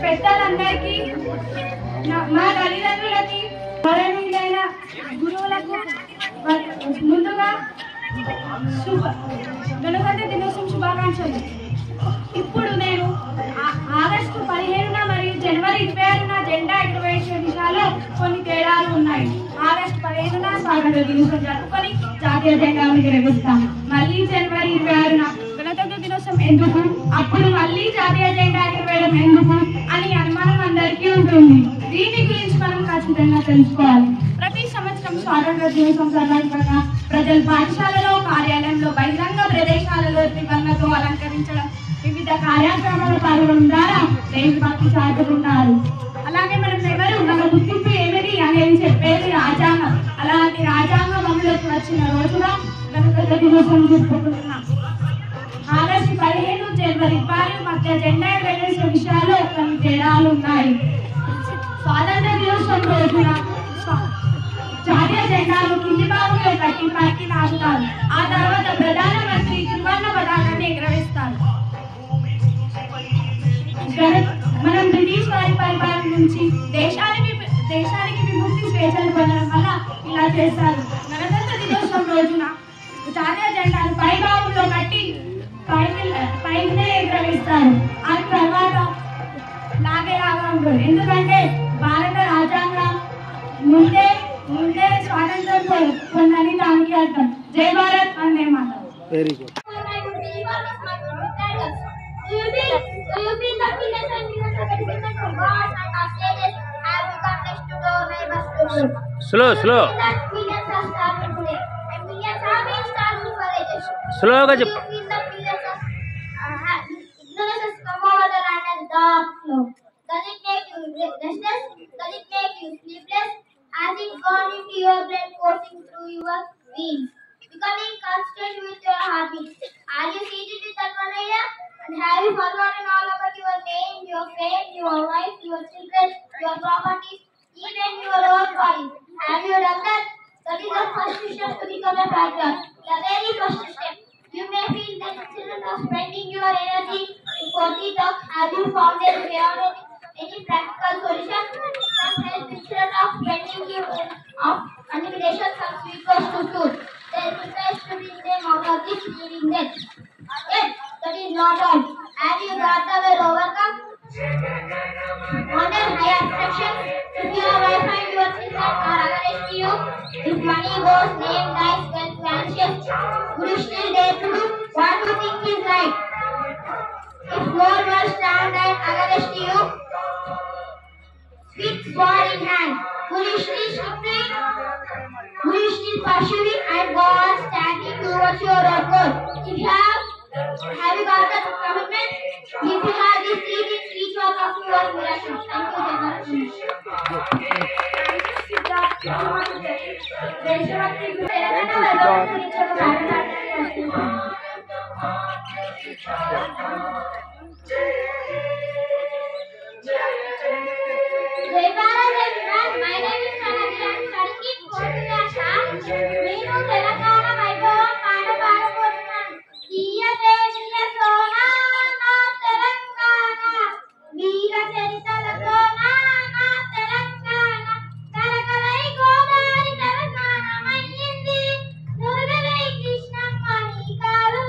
పెద్దలందరికీ మా తల్లిదండ్రులకి గౌరవనీయులైన గురువులకు ముందుగా గణతంత్ర దినోత్సవం శుభాకాంక్షలు. ఇప్పుడు నేను ఆగస్టు 15న మరియు జనవరి 26న జెండా ఎగురవేసే విషయాల్లో కొన్ని తేడాలు ఉన్నాయి. ఆగస్టు 15న స్వాతంత్ర దినోత్సవం జరుపుకొని జాతీయ జెండాను ఎగురవేస్తాం. మళ్ళీ జనవరి 26న గణతంత్ర దినోత్సవం ఎందుకు, అప్పుడు మళ్ళీ జాతీయ జెండా ఎగురవేయడం ఎందుకు అని అనుమానం అందరికీ ఉంటుంది. దీని గురించి మనం ఖచ్చితంగా తెలుసుకోవాలి. ప్రతి సంవత్సరం స్వాతంత్ర దినోత్సవం సందర్భంగా ప్రజలు పాఠశాలలో, కార్యాలయంలో, బహిరంగ ప్రదేశాలలో త్రివర్ణతో అలంకరించడం, వివిధ కార్యక్రమాల పాల్గొనడం ద్వారా దేశభక్తి చాటుతున్నారు. అలాగే మనం ఎవరు, మన గుర్తింపు ఏమిటి అనేది చెప్పేది రాజ్యాంగం. అలాంటి రాజ్యాంగం అమలులోకి వచ్చిన రోజుగా గణతంత్ర దినోత్సవం జరుపుకుంటున్నాం. ఆగస్టు 15, జనవరి 26 మధ్య జెండా ఎగురవేసే విషయాల్లో కొన్ని తేడాలు ఉన్నాయి. స్వాతంత్ర దినోత్సవం రోజున జాతీయ జెండాను కింది భాగంలో కట్టి పైకి నాటుతారు. ఆ తర్వాత ప్రధానమంత్రి త్రివర్ణ పతాకాన్ని ఎగురవేస్తారు. మనం బ్రిటిష్ వారి పరిపాలన నుంచి దేశానికి విముక్తి స్వేచ్ఛను పొందడం వల్ల ఇలా చేస్తారు. గణతంత్ర దినోత్సవం రోజున జాతీయ జెండాను పై భాగంలో కట్టి పైనే ఎగురవేస్తారు. ఆ తర్వాత లాగేలాగా ఉంటుంది. ఎందుకంటే భారత రాజ్యాంగం ముందే స్వాతంత్రం పొందని దానికి అర్థం. జై భారత్ అనే మాట. Very good. స్లోగా చెప్పు. Does it make you restless? Does it make you sleepless? Has it gone into your blood, coursing through your veins, becoming constant with your heartbeat? Are you seated with that one idea? And have you forgotten all about your name, your fame, your wife, your children, your properties, even your own body? Have you done that? That is the first step to become a patriot. The very first step. You may feel that instead of spending your energy in quality talk, have you found any practical solution that helps instead of spending you of manipulation from speakers to suit? There is best to bring them out of this feeling that. Yes, that is not all. Have you got the way overcome? Modern high abstraction. If your wife and your children are against you, if money goes, name dies, wealth vanishes, would you still dare to do what you think is right? If more were stand and against you, with sword in hand, would you still stick to it? Would you still pursue it and go on standing towards your own goal? If you have you got that commitment? If you have this seed in each one of your miracles. Thank you very much. Jai Bharat everyone. My name is Pranati. I am studying in 4th class. నేను తెలంగాణ వైభవం పాట పాడబోతున్నాను. తీయదేశీయ సోనా నా తెలంగాణ, వీర చరితలతో నా తెలంగాణ, కరకరై గోదావరి తెలంగాణమయ్యింది, నురగలై కృష్ణమ్మ నీ car.